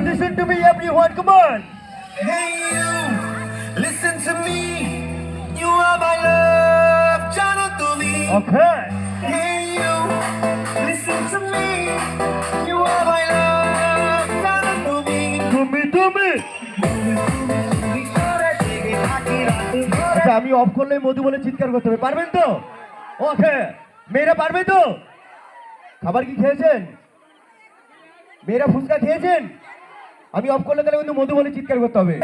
listen to me, everyone. Come on. Hey you, listen to me. You are my love, jano tumi. Okay. Hey you, listen to me. You are my love, jano tumi. To me. আচ্ছা আমি of করলে মধু বলে চিৎকার করতে হবে, পারবেন তো? ওকে, মেয়েরা পারবে তো? খাবার কি খেয়েছেন? মেয়েরা ফুচকা খেয়েছেন? আমি অফ করলে তাহলে কিন্তু মধু বলে চিৎকার করতে হবে।